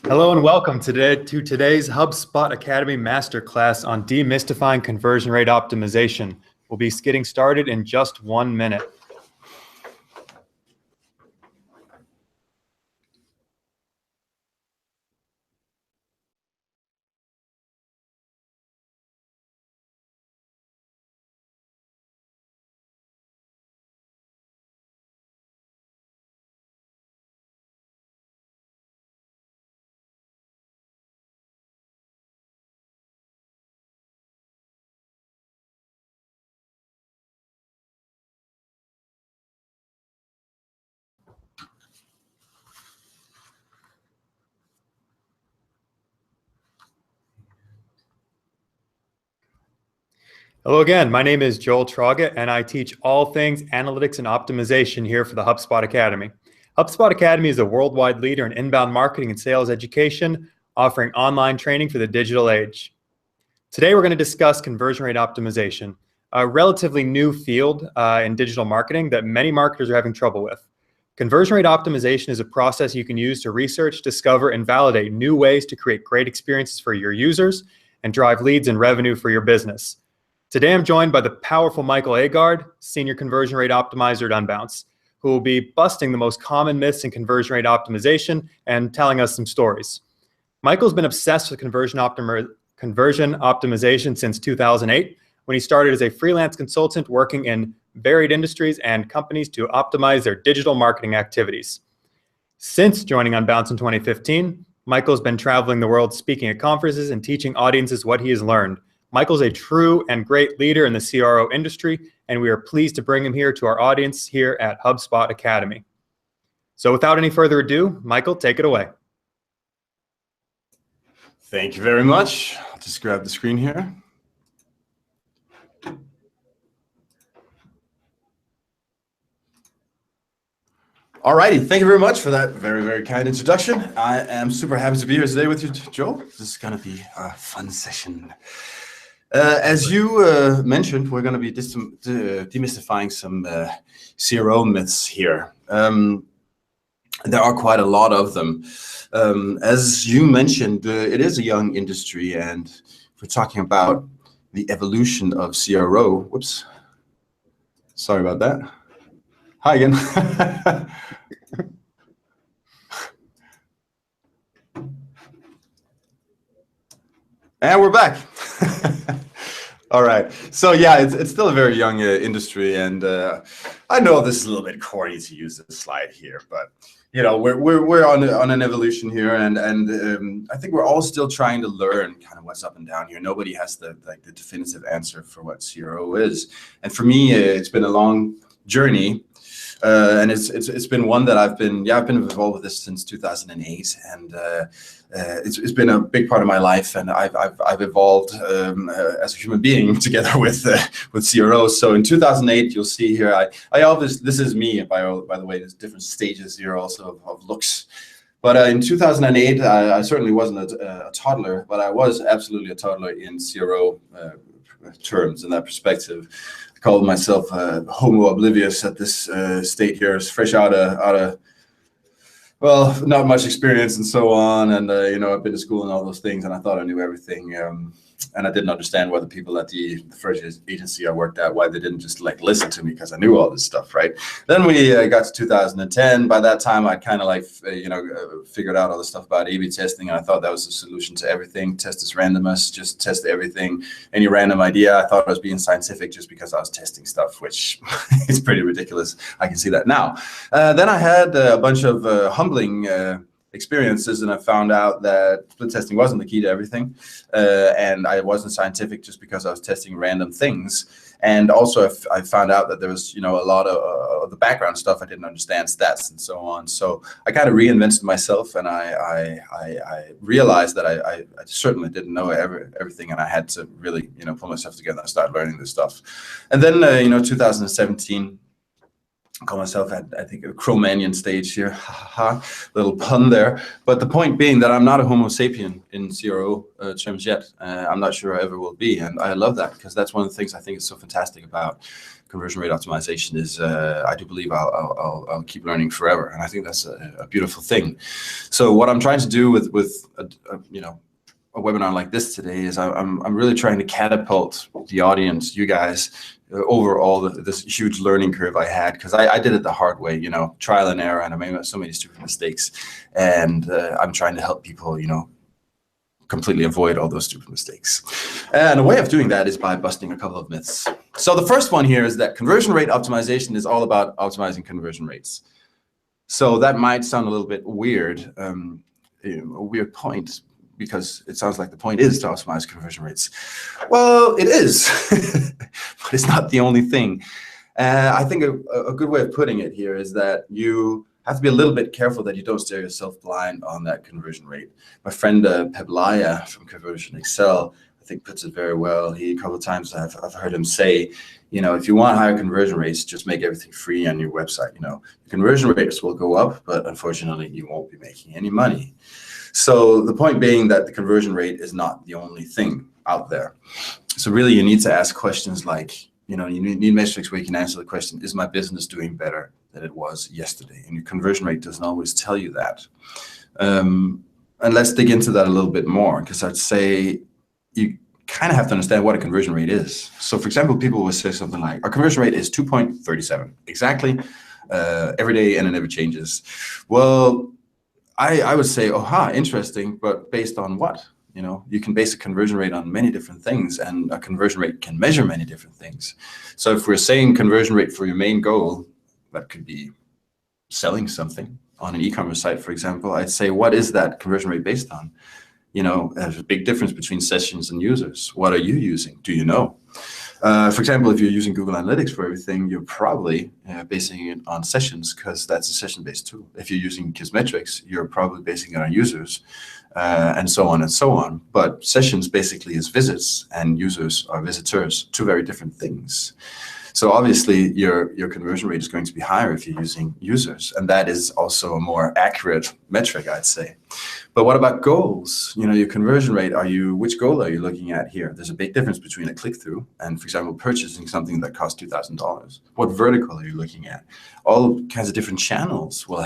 Hello and welcome to today's HubSpot Academy Master Class on demystifying conversion rate optimization. We'll be getting started in just 1 minute. Hello again, my name is Joel Traugott and I teach all things analytics and optimization here for the HubSpot Academy. HubSpot Academy is a worldwide leader in inbound marketing and sales education, offering online training for the digital age. Today we're going to discuss conversion rate optimization, a relatively new field in digital marketing that many marketers are having trouble with. Conversion rate optimization is a process you can use to research, discover, and validate new ways to create great experiences for your users and drive leads and revenue for your business. Today, I'm joined by the powerful Michael Aagaard, Senior Conversion Rate Optimizer at Unbounce, who will be busting the most common myths in conversion rate optimization and telling us some stories. Michael's been obsessed with conversion optimization since 2008, when he started as a freelance consultant working in varied industries and companies to optimize their digital marketing activities. Since joining Unbounce in 2015, Michael's been traveling the world speaking at conferences and teaching audiences what he has learned. Michael's a true and great leader in the CRO industry, and we are pleased to bring him here to our audience here at HubSpot Academy. So without any further ado, Michael, take it away. Thank you very much. I'll just grab the screen here. All righty, thank you very much for that very, very kind introduction. I am super happy to be here today with you, Joel. This is going to be a fun session. As you mentioned, we're going to be demystifying some CRO myths here. There are quite a lot of them. As you mentioned, it is a young industry, and if we're talking about the evolution of CRO, whoops, sorry about that. Hi again. And we're back. All right. So yeah, it's still a very young industry, and I know this is a little bit corny to use this slide here, but you know we're on an evolution here, and I think we're all still trying to learn kind of what's up and down here. Nobody has the definitive answer for what CRO is, and for me, it's been a long journey. And it's been one that I've been involved with this since 2008, and it's been a big part of my life, and I've evolved as a human being together with CROs. So in 2008, you'll see here, this is me, by the way. There's different stages here also of looks. But in 2008, I certainly wasn't a toddler, but I was absolutely a toddler in CRO terms, in that perspective. I called myself homo oblivious at this state here, fresh out of well, not much experience and so on, and you know, I've been to school and all those things, and I thought I knew everything, and I didn't understand why the people at the first agency I worked at, why they didn't just like listen to me, because I knew all this stuff, right? Then we got to 2010. By that time, I kind of like figured out all the stuff about A/B testing, and I thought that was the solution to everything. Test is randomness, just test everything, any random idea. I thought I was being scientific just because I was testing stuff, which is pretty ridiculous. I can see that now. Then I had a bunch of humbling experiences, and I found out that split testing wasn't the key to everything, and I wasn't scientific just because I was testing random things. And also I found out that there was a lot of the background stuff I didn't understand, stats and so on. So I kind of reinvented myself, and I realized that I certainly didn't know everything, and I had to really pull myself together and start learning this stuff. And then 2017, call myself at, I think, a Cro-Magnon stage here. Little pun there. But the point being that I'm not a Homo sapien in CRO terms yet. I'm not sure I ever will be. And I love that, because that's one of the things I think is so fantastic about conversion rate optimization is I do believe I'll keep learning forever. And I think that's a beautiful thing. So what I'm trying to do with a webinar like this today is I'm really trying to catapult the audience, you guys, over all this huge learning curve I had, because I did it the hard way, trial and error, and I made so many stupid mistakes, and I'm trying to help people, completely avoid all those stupid mistakes. And a way of doing that is by busting a couple of myths. So the first one here is that conversion rate optimization is all about optimizing conversion rates. So that might sound a little bit weird, a weird point, because it sounds like the point is to optimize conversion rates. Well, it is, but it's not the only thing. I think a good way of putting it here is that you have to be a little bit careful that you don't stare yourself blind on that conversion rate. My friend Peblaya from Conversion Excel, I think, puts it very well. A couple of times I've heard him say, if you want higher conversion rates, just make everything free on your website. Conversion rates will go up, but unfortunately you won't be making any money. So the point being that the conversion rate is not the only thing out there. So really you need to ask questions like, you need metrics where you can answer the question, is my business doing better than it was yesterday? And your conversion rate doesn't always tell you that. And let's dig into that a little bit more, because I'd say you kind of have to understand what a conversion rate is. So for example, people will say something like, our conversion rate is 2.37, exactly, every day, and it never changes. Well, I would say, interesting, but based on what? You can base a conversion rate on many different things, and a conversion rate can measure many different things. So if we're saying conversion rate for your main goal, that could be selling something on an e-commerce site, for example, I'd say, what is that conversion rate based on? There's a big difference between sessions and users. What are you using? Do you know? For example, if you're using Google Analytics for everything, you're probably basing it on sessions, because that's a session-based tool. If you're using Kissmetrics, you're probably basing it on users, and so on and so on. But sessions basically is visits, and users are visitors, two very different things. So obviously your conversion rate is going to be higher if you're using users, and that is also a more accurate metric, I'd say. But what about goals? Your conversion rate, which goal are you looking at here? There's a big difference between a click-through and, for example, purchasing something that costs $2,000. What vertical are you looking at? All kinds of different channels will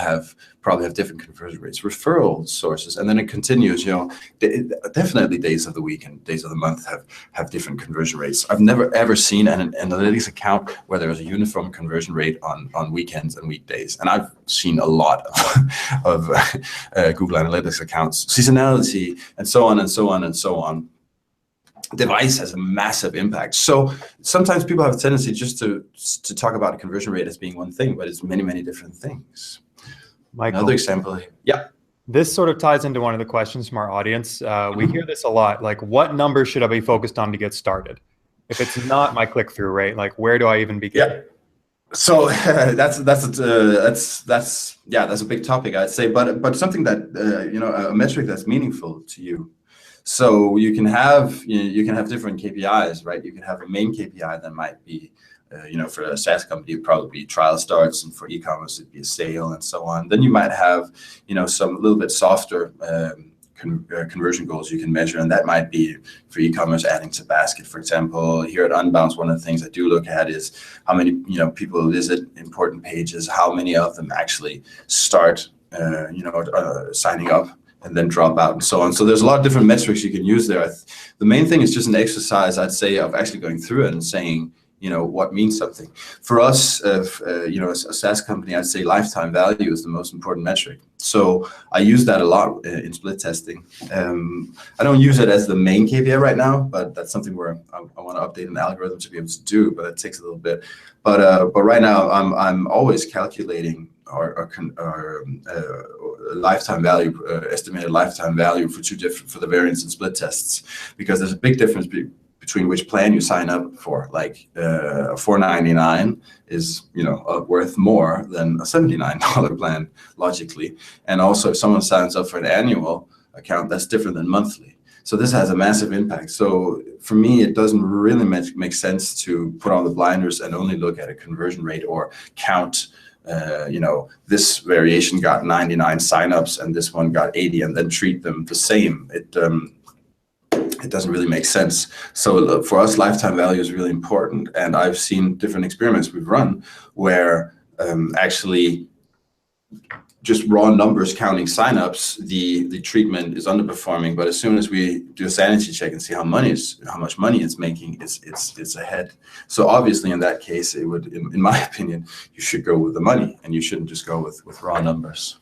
probably have different conversion rates, referral sources, and then it continues. Definitely days of the week and days of the month have different conversion rates. I've never ever seen an analytics account where there is a uniform conversion rate on weekends and weekdays, and I've seen a lot of Google Analytics accounts, seasonality, and so on and so on and so on. Device has a massive impact. So sometimes people have a tendency just to talk about a conversion rate as being one thing, but it's many, many different things. Michael, another example. Yeah. This sort of ties into one of the questions from our audience. We hear this a lot, like, what number should I be focused on to get started? If it's not my click-through rate, like, where do I even begin? Yeah. So that's a big topic, I'd say, but something that a metric that's meaningful to you. So you can have different KPIs, right? You can have a main KPI that might be, for a SaaS company, it'd probably be trial starts, and for e-commerce, it'd be a sale, and so on. Then you might have, some little bit softer conversion goals you can measure, and that might be for e-commerce adding to basket. For example, here at Unbounce, one of the things I do look at is how many people visit important pages, how many of them actually start signing up and then drop out, and so on. So there's a lot of different metrics you can use there. The main thing is just an exercise, I'd say, of actually going through it and saying, what means something. For us, as a SaaS company, I'd say lifetime value is the most important metric. So I use that a lot in split testing. I don't use it as the main KPI right now, but that's something where I want to update an algorithm to be able to do, but it takes a little bit. But right now, I'm always calculating our lifetime value, estimated lifetime value for the variance and split tests, because there's a big difference between which plan you sign up for. Like a $4.99 is worth more than a $79 plan logically, and also if someone signs up for an annual account, that's different than monthly. So this has a massive impact. So for me, it doesn't really make sense to put on the blinders and only look at a conversion rate or count this variation got 99 signups and this one got 80, and then treat them the same. It doesn't really make sense. So for us, lifetime value is really important. And I've seen different experiments we've run where actually just raw numbers counting signups, the treatment is underperforming. But as soon as we do a sanity check and see how much money it's making, it's ahead. So obviously, in that case, it would, in my opinion, you should go with the money, and you shouldn't just go with raw numbers.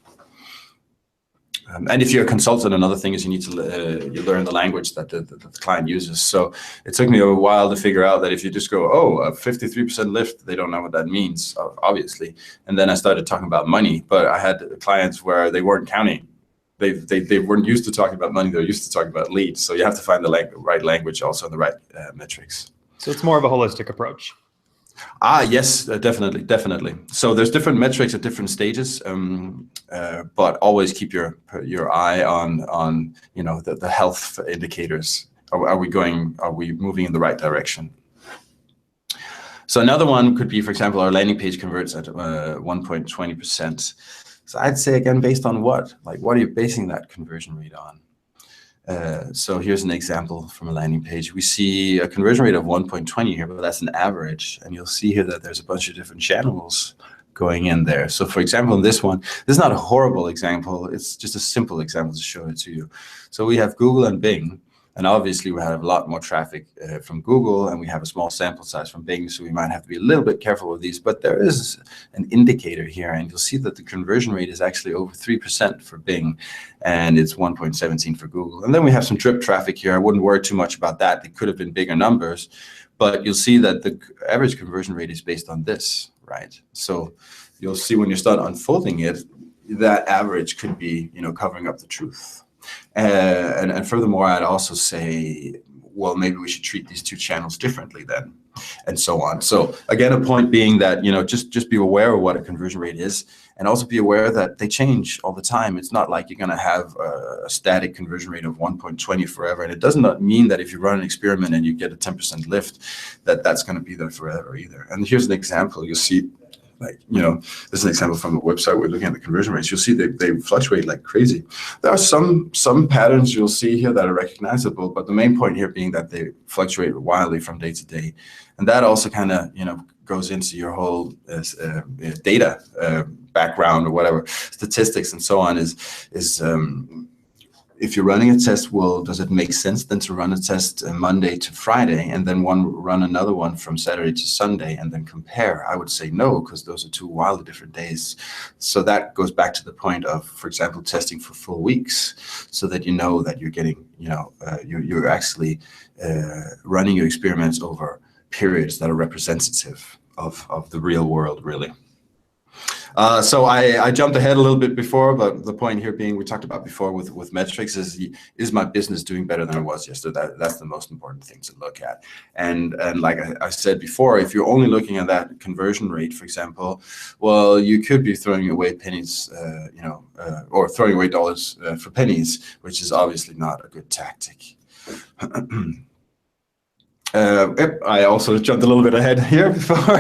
And if you're a consultant, another thing is you need to you learn the language that the client uses. So it took me a while to figure out that if you just go, oh, a 53% lift, they don't know what that means, obviously. And then I started talking about money, but I had clients where they weren't counting. They weren't used to talking about money. They're used to talking about leads. So you have to find the right language, also the right metrics. So it's more of a holistic approach. Yes, definitely. So there's different metrics at different stages, but always keep your eye on the health indicators. Are we moving in the right direction? So another one could be, for example, our landing page converts at 1.20%. So I'd say, again, based on what? Like, what are you basing that conversion rate on? So here's an example from a landing page. We see a conversion rate of 1.20 here, but that's an average. And you'll see here that there's a bunch of different channels going in there. So for example, in this one, this is not a horrible example. It's just a simple example to show it to you. So we have Google and Bing. And obviously, we have a lot more traffic from Google, and we have a small sample size from Bing, so we might have to be a little bit careful with these. But there is an indicator here, and you'll see that the conversion rate is actually over 3% for Bing, and it's 1.17 for Google. And then we have some drip traffic here. I wouldn't worry too much about that. It could have been bigger numbers, but you'll see that the average conversion rate is based on this, right? So you'll see when you start unfolding it, that average could be, covering up the truth. And furthermore, I'd also say, well, maybe we should treat these two channels differently then, and so on. So again, a point being that, just be aware of what a conversion rate is, and also be aware that they change all the time. It's not like you're going to have a static conversion rate of 1.20 forever. And it does not mean that if you run an experiment and you get a 10% lift, that's going to be there forever either. And here's an example. You'll see, this is an example from the website. We're looking at the conversion rates. You'll see they fluctuate like crazy. There are some patterns you'll see here that are recognizable, but the main point here being that they fluctuate wildly from day to day. And that also kind of, goes into your whole data background or whatever, statistics and so on is if you're running a test, well, does it make sense then to run a test Monday to Friday and then run another one from Saturday to Sunday and then compare? I would say no, because those are two wildly different days. So that goes back to the point of, for example, testing for full weeks, so that you know that you're getting, you're actually running your experiments over periods that are representative of the real world, really. So I jumped ahead a little bit before, but the point here being, we talked about before with metrics, is my business doing better than it was yesterday? That's the most important thing to look at. And like I said before, if you're only looking at that conversion rate, for example, well, you could be throwing away pennies, or throwing away dollars for pennies, which is obviously not a good tactic. I also jumped a little bit ahead here before,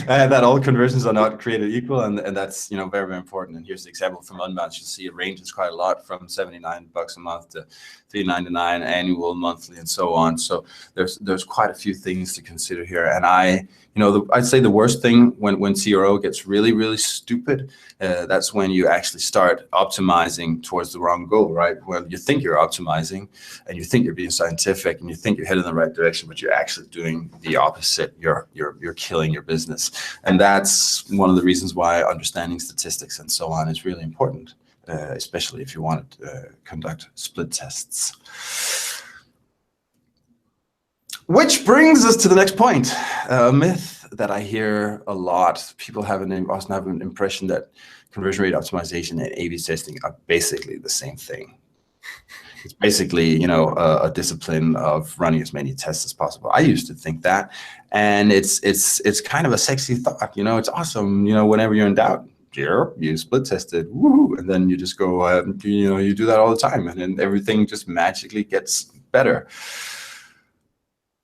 that all conversions are not created equal, and that's very, very important. And here's the example from Unbounce. You see it ranges quite a lot from $79 a month to $399 annual, monthly, and so on. So there's quite a few things to consider here. And I'd say the worst thing when CRO gets really, really stupid, that's when you actually start optimizing towards the wrong goal, right? Well, you think you're optimizing, and you think you're being scientific, and you think you're headed in the right direction, but you're actually doing the opposite. You're killing your business. And that's one of the reasons why understanding statistics and so on is really important, especially if you want to conduct split tests. Which brings us to the next point, a myth that I hear a lot. People often have an impression that conversion rate optimization and A/B testing are basically the same thing. It's basically, a discipline of running as many tests as possible. I used to think that, and it's kind of a sexy thought. It's awesome. Whenever you're in doubt, you split tested, woohoo, and then you just go, you do that all the time, and then everything just magically gets better.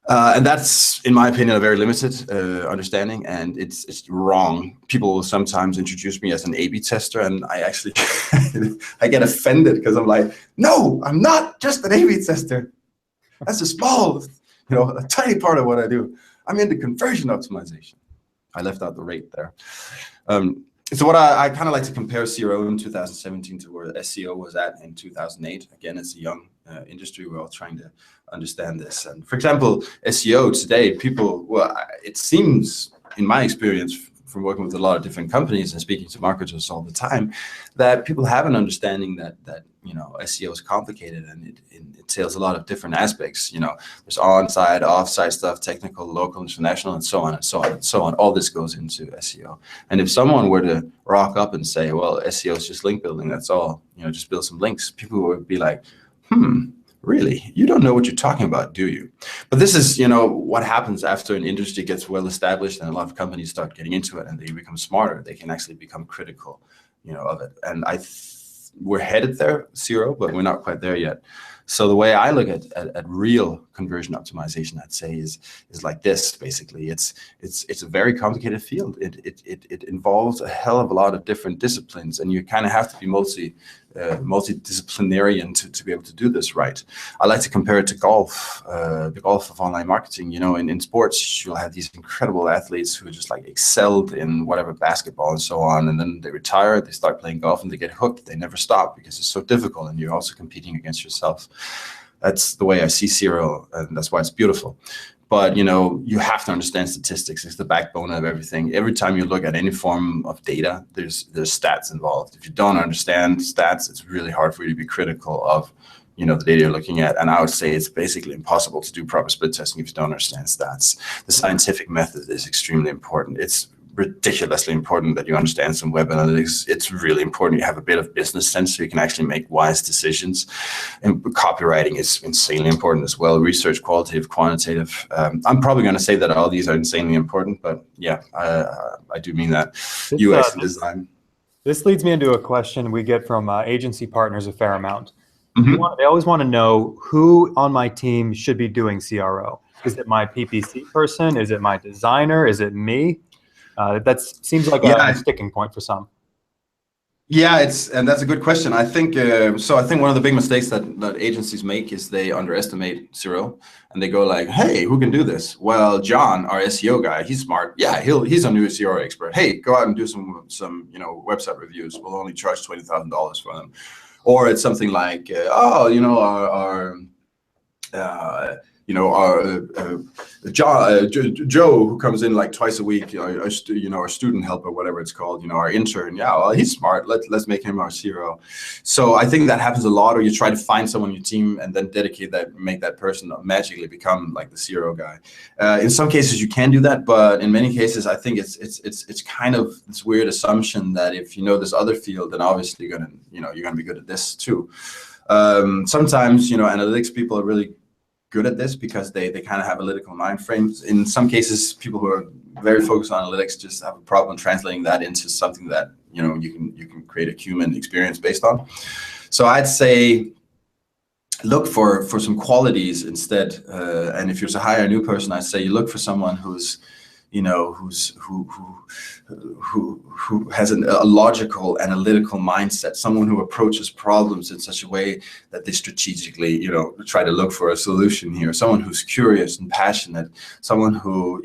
And that's, in my opinion, a very limited understanding, and it's wrong. People will sometimes introduce me as an A/B tester, and I actually I get offended because I'm like, no, I'm not just an A/B tester. That's a small, a tiny part of what I do. I'm into conversion optimization. I left out the rate there. So what I kind of like to compare CRO in 2017 to where SEO was at in 2008. Again, it's a young industry. We're all trying to understand this. And for example, SEO today, people, well, it seems, in my experience, from working with a lot of different companies and speaking to marketers all the time, that people have an understanding that SEO is complicated, and it entails a lot of different aspects. There's on-site, off-site stuff, technical, local, international, and so on and so on and so on. All this goes into SEO. And if someone were to rock up and say, well, SEO is just link building, that's all, just build some links, people would be like, really? You don't know what you're talking about, do you? But this is, what happens after an industry gets well established and a lot of companies start getting into it and they become smarter. They can actually become critical, of it. And we're headed there, CRO, but we're not quite there yet. So the way I look at real conversion optimization, I'd say, is like this. Basically, it's a very complicated field. It involves a hell of a lot of different disciplines, and you kind of have to be multidisciplinarian to be able to do this right. I like to compare it to golf, the golf of online marketing. In sports, you'll have these incredible athletes who just like excelled in whatever, basketball and so on, and then they retire, they start playing golf, and they get hooked. They never stop because it's so difficult, and you're also competing against yourself. That's the way I see CRO, and that's why it's beautiful. But you have to understand statistics. It's the backbone of everything. Every time you look at any form of data, there's stats involved. If you don't understand stats, it's really hard for you to be critical of the data you're looking at. And I would say it's basically impossible to do proper split testing if you don't understand stats. The scientific method is extremely important. It's ridiculously important that you understand some web analytics. It's really important you have a bit of business sense so you can actually make wise decisions. And copywriting is insanely important as well. Research, qualitative, quantitative. I'm probably going to say that all these are insanely important, but yeah, I do mean that. UX design. This leads me into a question we get from agency partners a fair amount. Mm-hmm. They always want to know who on my team should be doing CRO. Is it my PPC person? Is it my designer? Is it me? That seems like a sticking point for some. Yeah, and that's a good question. I think so. I think one of the big mistakes that agencies make is they underestimate CRO, and they go like, "Hey, who can do this?" Well, John, our SEO guy, he's smart. Yeah, he's a new CRO expert. Hey, go out and do some website reviews. We'll only charge $20,000 for them. Or it's something like, Joe, who comes in like twice a week, our student helper, whatever it's called, our intern. Yeah, well, he's smart. Let's make him our CRO. So I think that happens a lot. Or you try to find someone on your team and then make that person magically become like the CRO guy. In some cases you can do that, but in many cases I think it's kind of this weird assumption that if you know this other field, then obviously you're gonna be good at this too. Sometimes analytics people are really good at this because they kind of have analytical mind frames. In some cases, people who are very focused on analytics just have a problem translating that into something that you can create a human experience based on. So I'd say look for some qualities instead. And if you're to hire a new person, I'd say you look for someone who has a logical, analytical mindset, someone who approaches problems in such a way that they strategically, try to look for a solution here, someone who's curious and passionate, someone who,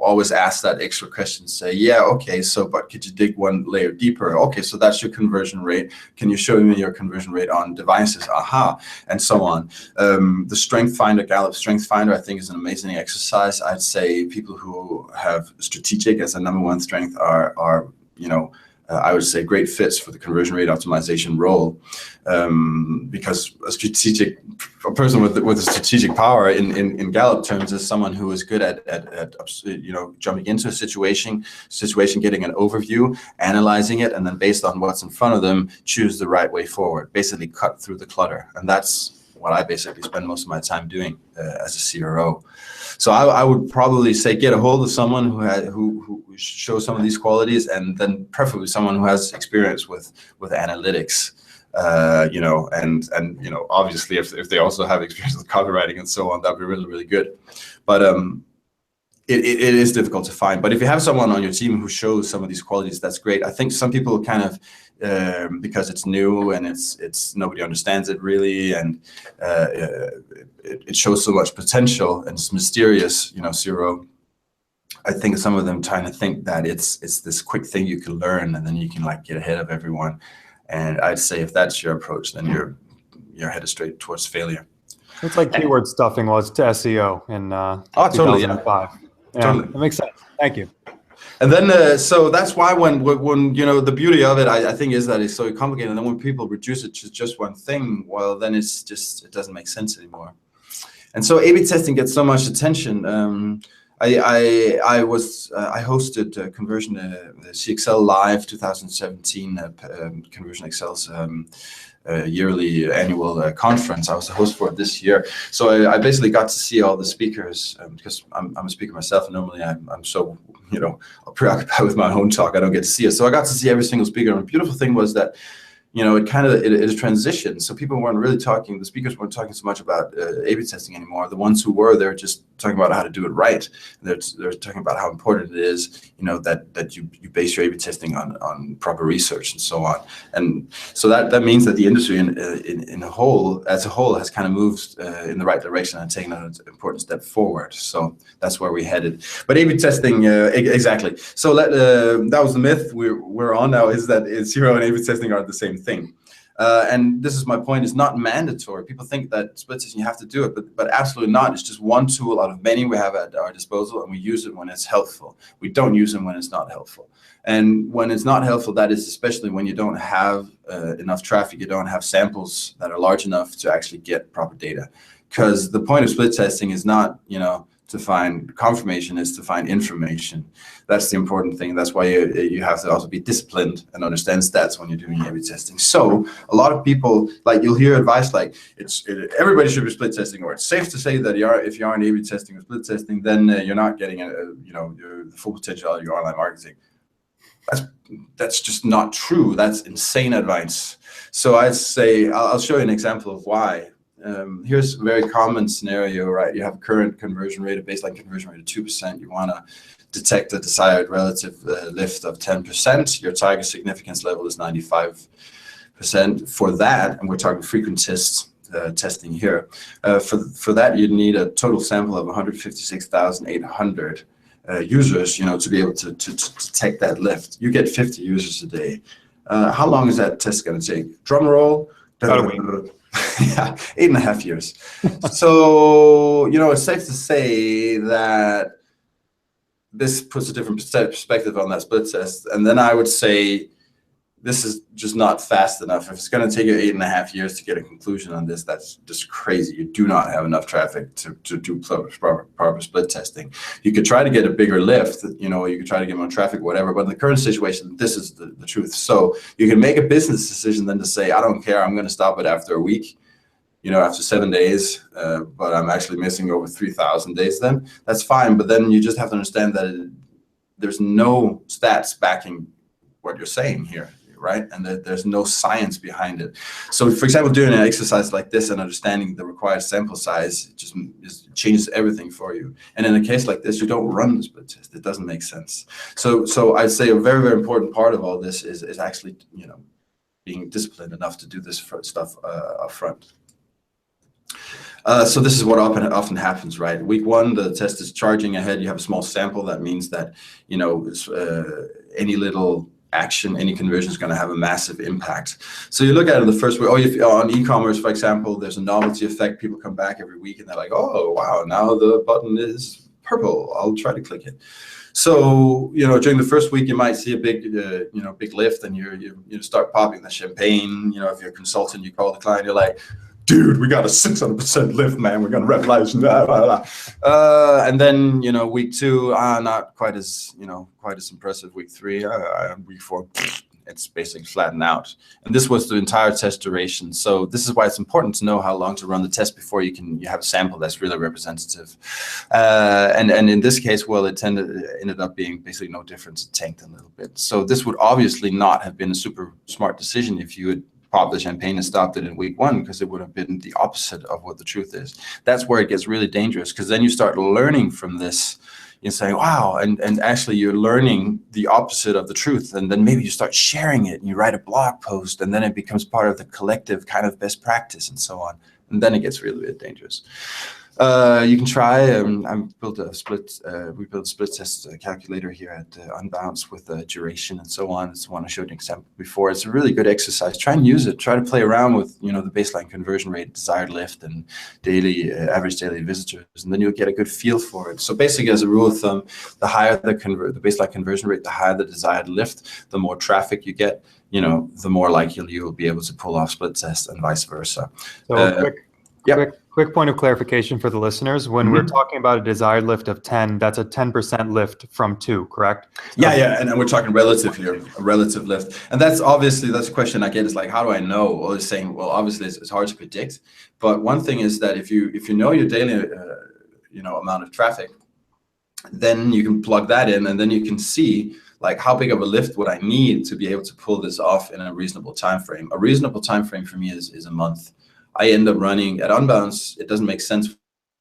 always asks that extra question, say, yeah, okay, so, but could you dig one layer deeper? Okay, so that's your conversion rate. Can you show me your conversion rate on devices? Aha, and so on. The Strength Finder, Gallup Strength Finder, I think is an amazing exercise. I'd say people who have strategic as a #1 strength are I would say great fits for the conversion rate optimization role, because a person with a strategic power in Gallup terms is someone who is good at jumping into a situation, getting an overview, analyzing it, and then based on what's in front of them, choose the right way forward. Basically, cut through the clutter, and that's what I basically spend most of my time doing as a CRO. So I would probably say get a hold of someone who shows some of these qualities, and then preferably someone who has experience with analytics. you know, and you know, obviously if they also have experience with copywriting and so on, that'd be really, really good. But it is difficult to find. But if you have someone on your team who shows some of these qualities, that's great. I think some people kind of, because it's new and it's nobody understands it really, and it shows so much potential and it's mysterious, you know, CRO. I think some of them trying to think that it's this quick thing you can learn and then you can like get ahead of everyone. And I'd say if that's your approach, then you're headed straight towards failure. It's like keyword stuffing was to SEO in Totally, 2005. Yeah, totally. that makes sense. Thank you. And then, so that's why when you know, the beauty of it, I think, is that it's so complicated. And then when people reduce it to just one thing, well, then it doesn't make sense anymore. And so A/B testing gets so much attention. I hosted Conversion the CXL Live 2017 Conversion Excel's yearly annual conference. I was the host for it this year, so I basically got to see all the speakers because I'm a speaker myself, and normally I'm so, you know, preoccupied with my own talk, I don't get to see it. So I got to see every single speaker, and the beautiful thing was that, you know, it transitioned. So people weren't really talking, the speakers weren't talking so much about A/B testing anymore. The ones who were, they're just talking about how to do it right. They're talking about how important it is, you know, that you base your A/B testing on proper research and so on. And so that means that the industry in a whole, as a whole, has kind of moved in the right direction and taken an important step forward. So that's where we headed. But A/B testing, exactly. So that was the myth we're on now, is that CRO and A/B testing are the same thing. And this is my point, it's not mandatory. People think that split testing, you have to do it, but absolutely not. It's just one tool out of many we have at our disposal, and we use it when it's helpful. We don't use it when it's not helpful. And when it's not helpful, that is especially when you don't have enough traffic, you don't have samples that are large enough to actually get proper data. Because the point of split testing is not, you know, to find confirmation, is to find information. That's the important thing. That's why you have to also be disciplined and understand stats when you're doing A/B testing. So a lot of people, like, you'll hear advice like everybody should be split testing, or it's safe to say that if you aren't A/B testing or split testing, then you're not getting you know, the full potential of your online marketing. That's just not true. That's insane advice. So I'd say, I'll show you an example of why. Here's a very common scenario, right? You have a current conversion rate, a baseline conversion rate of 2%. You want to detect a desired relative lift of 10%. Your target significance level is 95% for that, and we're talking frequent testing here. For that, you'd need a total sample of 156,800 users, you know, to be able to detect that lift. You get 50 users a day. How long is that test going to take? Drum roll. About a week. Yeah, 8.5 years. So, you know, it's safe to say that this puts a different perspective on that split test. And then I would say this is just not fast enough. If it's going to take you 8.5 years to get a conclusion on this, that's just crazy. You do not have enough traffic to do proper split testing. You could try to get a bigger lift, you know, you could try to get more traffic, whatever, but in the current situation, this is the truth. So you can make a business decision then to say, I don't care, I'm going to stop it after a week, you know, after 7 days, but I'm actually missing over 3,000 days then. That's fine, but then you just have to understand that there's no stats backing what you're saying here, right? And there's no science behind it. So, for example, doing an exercise like this and understanding the required sample size just changes everything for you. And in a case like this, you don't run the split test. It doesn't make sense. So I'd say a very, very important part of all this is actually, you know, being disciplined enough to do this stuff up front. So this is what often happens, right? Week one, the test is charging ahead. You have a small sample. That means that, you know, any little action, any conversion is going to have a massive impact. So you look at it the first week. If on e-commerce, for example, there's a novelty effect. People come back every week and they're like, oh, wow, now the button is purple. I'll try to click it. So, you know, during the first week, you might see a big, you know, big lift, and you start popping the champagne. You know, if you're a consultant, you call the client, you're like, dude, we got a 600% lift, man. We're gonna revolution. And then, you know, week two, not quite as, you know, quite as impressive. Week three, week four, it's basically flattened out. And this was the entire test duration. So this is why it's important to know how long to run the test before you have a sample that's really representative. And in this case, well, it ended up being basically no difference. It tanked a little bit. So this would obviously not have been a super smart decision if you had popped the champagne and stopped it in week 1, because it would have been the opposite of what the truth is. That's where it gets really dangerous, because then you start learning from this. You're saying, wow, and actually you're learning the opposite of the truth, and then maybe you start sharing it and you write a blog post, and then it becomes part of the collective kind of best practice and so on. And then it gets really, really dangerous. You can try, we built a split test calculator here at Unbounce with duration and so on. It's one I showed an example before. It's a really good exercise. Try and use it. Try to play around with, the baseline conversion rate, desired lift, and daily average daily visitors, and then you'll get a good feel for it. So basically, as a rule of thumb, the higher the baseline conversion rate, the higher the desired lift, the more traffic you get, the more likely you'll be able to pull off split tests, and vice versa. So quick point of clarification for the listeners. When we're talking about a desired lift of 10, that's a 10% lift from 2, correct? Yeah, and we're talking relative here, a relative lift. And that's a question I get, is like, how do I know? Well, it's saying, well, obviously it's hard to predict. But one thing is that if you know your daily amount of traffic, then you can plug that in, and then you can see like how big of a lift would I need to be able to pull this off in a reasonable time frame. A reasonable time frame for me is a month. I end up running at Unbounce. It doesn't make sense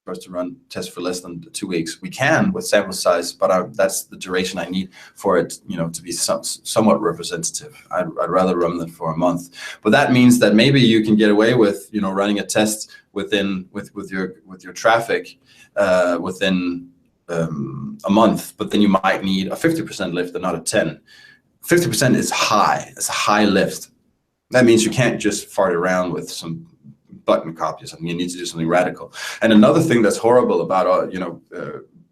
for us to run tests for less than 2 weeks. We can with sample size, but that's the duration I need for it, to be somewhat representative. I'd rather run them for a month. But that means that maybe you can get away with, running a test with your traffic within a month, but then you might need a 50% lift and not a 10. 50% is high. It's a high lift. That means you can't just fart around with some button copy or something. You need to do something radical. And another thing that's horrible about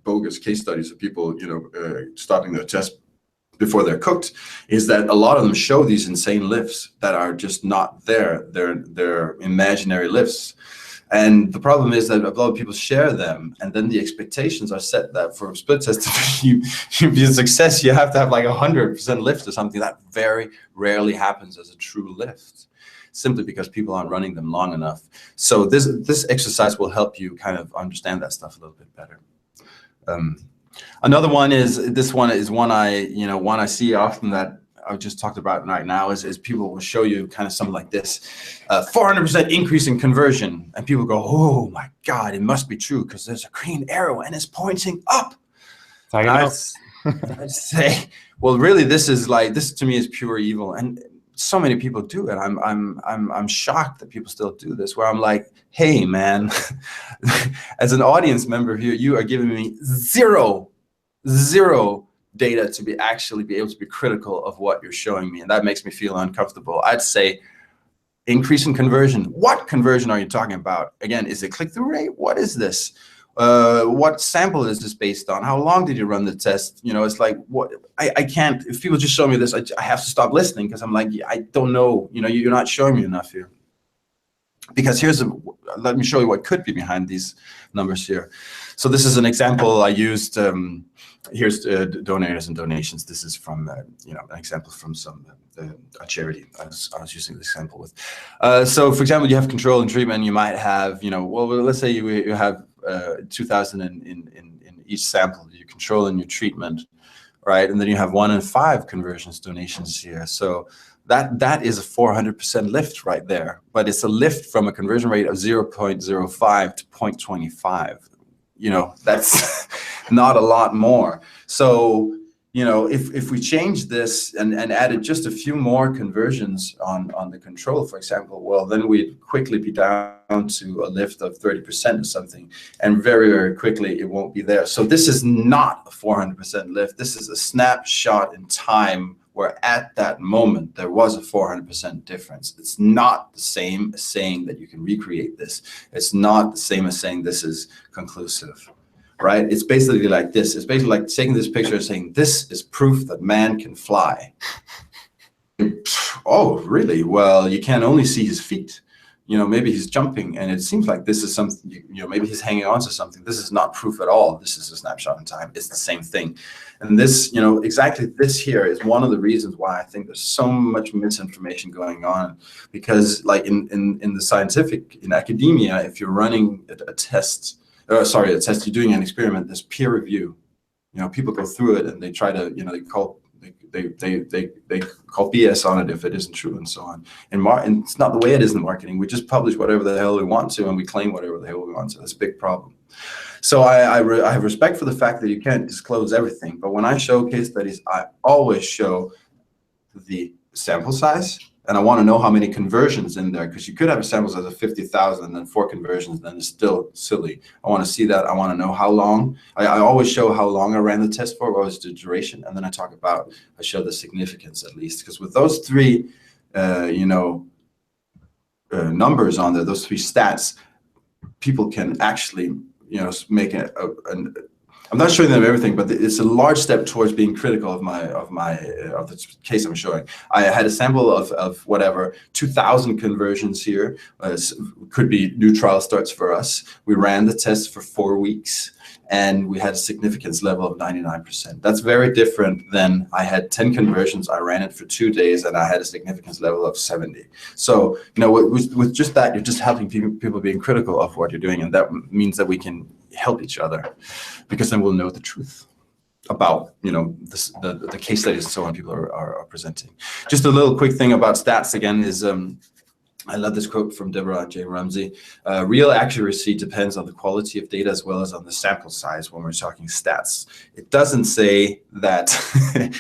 bogus case studies of people stopping their test before they're cooked is that a lot of them show these insane lifts that are just not there. They're imaginary lifts. And the problem is that a lot of people share them, and then the expectations are set that for a split test to be a success, you have to have like 100% lift or something. That very rarely happens as a true lift, simply because people aren't running them long enough. So this exercise will help you kind of understand that stuff a little bit better. Another one is one I see often that I just talked about right now is people will show you kind of something like this, 400% increase in conversion, and people go, oh my God, it must be true because there's a green arrow and it's pointing up. I say, well, really, this to me is pure evil, and so many people do it. I'm shocked that people still do this, where I'm like, hey man, as an audience member here, you are giving me zero data to be able to be critical of what you're showing me, and that makes me feel uncomfortable. I'd say increase in conversion. What conversion are you talking about? Again, is it click-through rate? What is this? What sample is this based on? How long did you run the test? It's like, what I can't, if people just show me this, I have to stop listening, because I'm like, I don't know, you're not showing me enough here. Because let me show you what could be behind these numbers here. So this is an example I used. Here's donors and donations. This is from an example from a charity I was using this example with. So for example, you have control and treatment. You might have, well, let's say you have 2,000 in each sample. You control and your treatment, right? And then you have 1 in 5 conversions donations here. So that is a 400% lift right there, but it's a lift from a conversion rate of 0.05 to 0.25. That's not a lot more. So, if we change this and added just a few more conversions on the control, for example, well, then we'd quickly be down to a lift of 30% or something, and very, very quickly it won't be there. So this is not a 400% lift. This is a snapshot in time where at that moment there was a 400% difference. It's not the same as saying that you can recreate this. It's not the same as saying this is conclusive, right? It's basically like this. It's basically like taking this picture and saying, this is proof that man can fly. Oh, really? Well, you can only see his feet. Maybe he's jumping, and it seems like this is something, maybe he's hanging on to something. This is not proof at all. This is a snapshot in time. It's the same thing. And this, exactly this here is one of the reasons why I think there's so much misinformation going on, because like in the scientific, in academia, if you're running a test, you're doing an experiment, there's peer review. People go through it and they try to, they call they call BS on it if it isn't true and so on. And it's not the way it is in marketing. We just publish whatever the hell we want to, and we claim whatever the hell we want to. That's a big problem. So I have respect for the fact that you can't disclose everything, but when I show case studies, I always show the sample size, and I want to know how many conversions in there, because you could have a sample size of 50,000 and then 4 conversions, then it's still silly. I want to see that. I want to know how long. I always show how long I ran the test for, what was the duration, and then I show the significance at least, because with those 3, numbers on there, those 3 stats, people can actually, make I'm not showing them everything, but it's a large step towards being critical of the case I'm showing. I had a sample of whatever 2,000 conversions here. Could be new trial starts for us. We ran the test for 4 weeks, and we had a significance level of 99%. That's very different than I had 10 conversions. I ran it for 2 days, and I had a significance level of 70. So with just that, you're just helping people being critical of what you're doing, and that means that we can help each other, because then we'll know the truth about the case studies and so on people are presenting. Just a little quick thing about stats again is I love this quote from Deborah J. Ramsey. Real accuracy depends on the quality of data as well as on the sample size when we're talking stats. It doesn't say that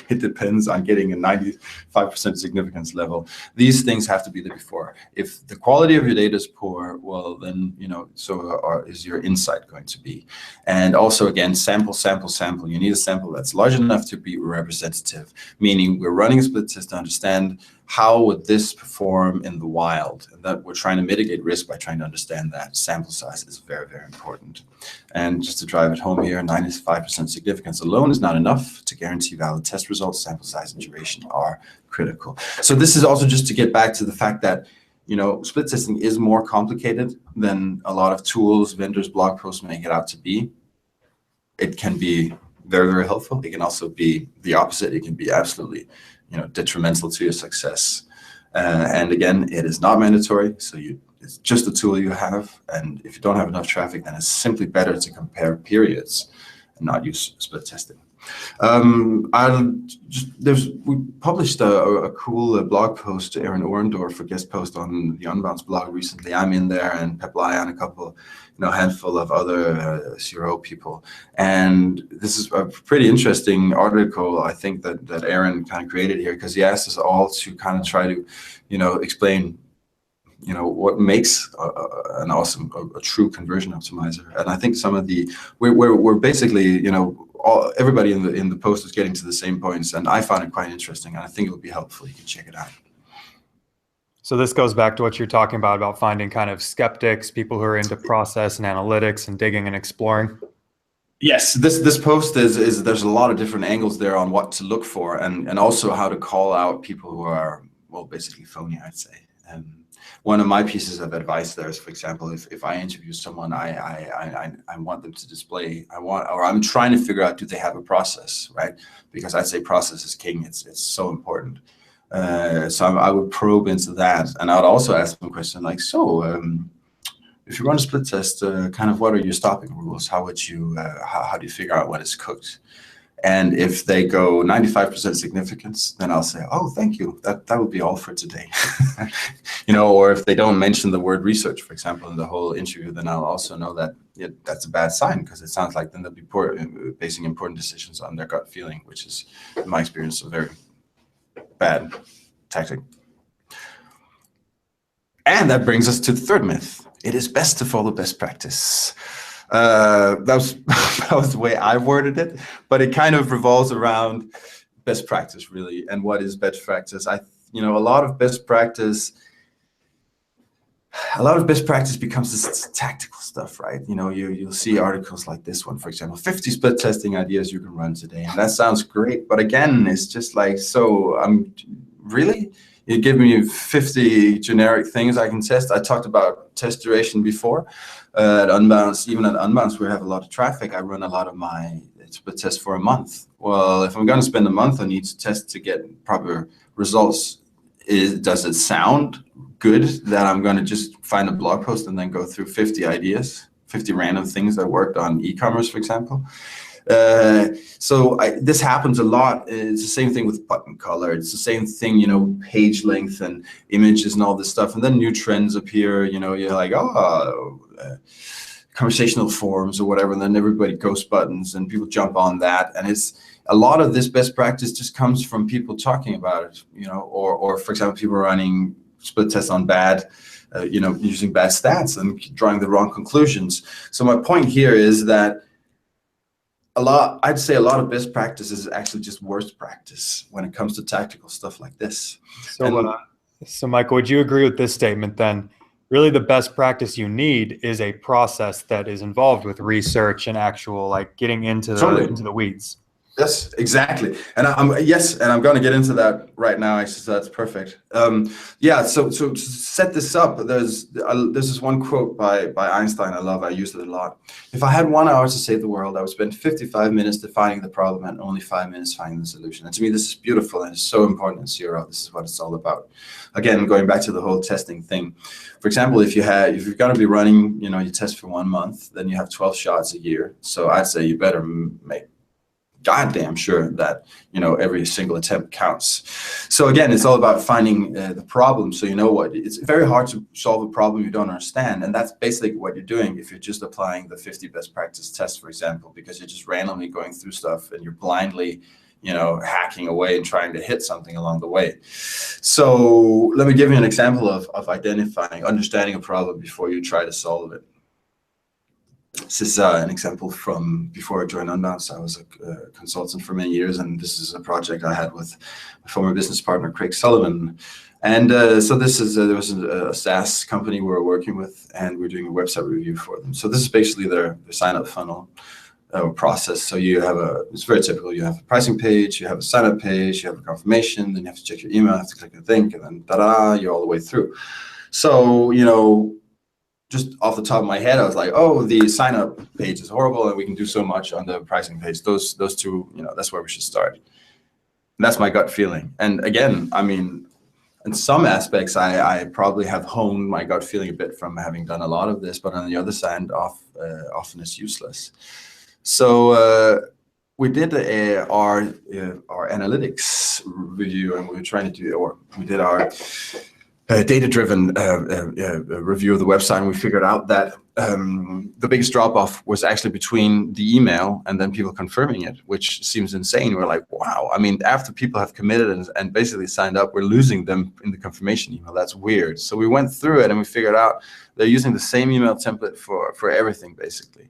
it depends on getting a 95% significance level. These things have to be there before. If the quality of your data is poor, well, then, so is your insight going to be. And also, again, sample. You need a sample that's large enough to be representative, meaning we're running a split test to understand how would this perform in the wild, and that we're trying to mitigate risk by trying to understand that sample size is very, very important. And just to drive it home here, 95% significance alone is not enough to guarantee valid test results. Sample size and duration are critical. So this is also just to get back to the fact that split testing is more complicated than a lot of tools, vendors, blog posts make it out to be. It can be very, very helpful. It can also be the opposite. It can be absolutely detrimental to your success. And again, it is not mandatory. So it's just a tool you have. And if you don't have enough traffic, then it's simply better to compare periods and not use split testing. We published a cool blog post to Aaron Orendorff, a guest post on the Unbounce blog recently. I'm in there, and Pep Lai and a couple, handful of other CRO people. And this is a pretty interesting article, I think, that Aaron kind of created here, because he asked us all to kind of try to, explain what makes a true conversion optimizer. And I think some of we're basically, everybody in the post is getting to the same points, and I found it quite interesting, and I think it would be helpful. You can check it out. So this goes back to what you're talking about finding kind of skeptics, people who are into process and analytics and digging and exploring. Yes, this post is there's a lot of different angles there on what to look for, and also how to call out people who are, well, basically phony, I'd say. One of my pieces of advice there is, for example, if I interview someone, I want them to display, I'm trying to figure out, do they have a process, right? Because I'd say process is king. It's so important. So I would probe into that, and I would also ask them a question like, if you run a split test, kind of what are your stopping rules? How would you, how do you figure out when it's cooked? And if they go 95% significance, then I'll say, oh, thank you. That would be all for today. Or if they don't mention the word research, for example, in the whole interview, then I'll also know that that's a bad sign, because it sounds like then they'll be basing important decisions on their gut feeling, which is, in my experience, a very bad tactic. And that brings us to the third myth. It is best to follow best practice. That was the way I worded it, but it kind of revolves around best practice, really. And what is best practice? A lot of best practice becomes this tactical stuff, right? You'll see articles like this one, for example, 50 split testing ideas you can run today, and that sounds great. But again, it's just like, really? You give me 50 generic things I can test. I talked about test duration before. At Unbounce, even at Unbounce, we have a lot of traffic. I run a lot of my split tests for a month. Well, if I'm going to spend a month on each test to get proper results, does it sound good that I'm going to just find a blog post and then go through 50 ideas, 50 random things that worked on e-commerce, for example? This happens a lot. It's the same thing with button color. It's the same thing, you know, page length and images and all this stuff. And then new trends appear, you know, you're like, conversational forums or whatever, and then everybody ghost buttons and people jump on that. And it's a lot of this best practice just comes from people talking about it, you know, or for example, people running split tests on bad, using bad stats and drawing the wrong conclusions. So my point here is that I'd say a lot of best practice is actually just worst practice when it comes to tactical stuff like this. So Michael, would you agree with this statement then? Really the best practice you need is a process that is involved with research and actual like getting into the weeds. Yes, exactly. And I'm going to get into that right now. Actually, so that's perfect. So to set this up, there's this one quote by Einstein I love. I use it a lot. If I had 1 hour to save the world, I would spend 55 minutes defining the problem and only 5 minutes finding the solution. And to me, this is beautiful and it's so important in CRO. This is what it's all about. Again, going back to the whole testing thing. For example, if you're going to be running, you test for 1 month, then you have 12 shots a year. So I'd say you better make goddamn sure that every single attempt counts. So again, it's all about finding the problem. So it's very hard to solve a problem you don't understand, and that's basically what you're doing if you're just applying the 50 best practice tests, for example, because you're just randomly going through stuff and you're blindly hacking away and trying to hit something along the way. So let me give you an example of understanding a problem before you try to solve it. This is an example from before I joined Unbounce. I was a consultant for many years, and this is a project I had with my former business partner, Craig Sullivan. And so this is there was a SaaS company we were working with, and we're doing a website review for them. So this is basically their sign-up funnel process. So it's very typical. You have a pricing page, you have a sign-up page, you have a confirmation, then you have to check your email, you have to click the link, and then ta-da, you're all the way through. So, just off the top of my head, I was like, oh, the sign-up page is horrible and we can do so much on the pricing page. Those two, that's where we should start. And that's my gut feeling. And again, I mean, in some aspects, I probably have honed my gut feeling a bit from having done a lot of this, but on the other side, often it's useless. So we did our analytics review, and we did our data-driven review of the website, and we figured out that the biggest drop-off was actually between the email and then people confirming it, which seems insane. We're like, wow, I mean, after people have committed and basically signed up, we're losing them in the confirmation email. That's weird. So we went through it and we figured out they're using the same email template for everything, basically.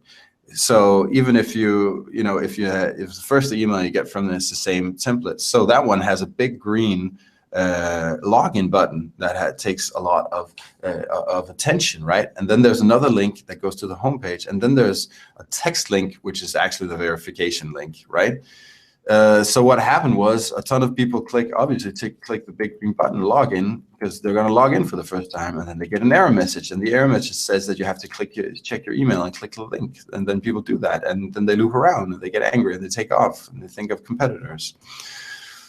So even if if the first email you get from them is the same template, so that one has a big green login button that takes a lot of attention, right? And then there's another link that goes to the homepage, and then there's a text link, which is actually the verification link, right? So what happened was a ton of people click the big green button, login, because they're going to log in for the first time, and then they get an error message, and the error message says that you have to check your email and click the link, and then people do that, and then they loop around and they get angry and they take off and they think of competitors.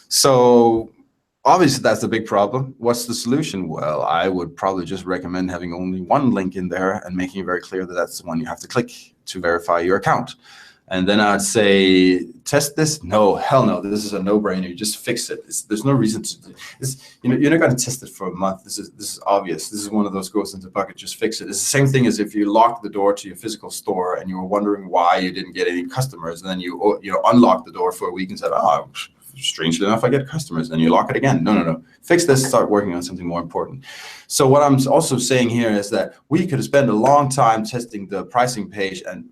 So obviously, that's the big problem. What's the solution? Well, I would probably just recommend having only one link in there and making it very clear that that's the one you have to click to verify your account. And then I'd say, test this? No, hell no. This is a no-brainer. You just fix it. There's no reason to do this. You're not going to test it for a month. This is obvious. This is one of those goes into bucket. Just fix it. It's the same thing as if you lock the door to your physical store and you were wondering why you didn't get any customers, and then you unlock the door for a week and said, oh, strangely enough, I get customers. Then you lock it again. No. Fix this, start working on something more important. So what I'm also saying here is that we could spend a long time testing the pricing page and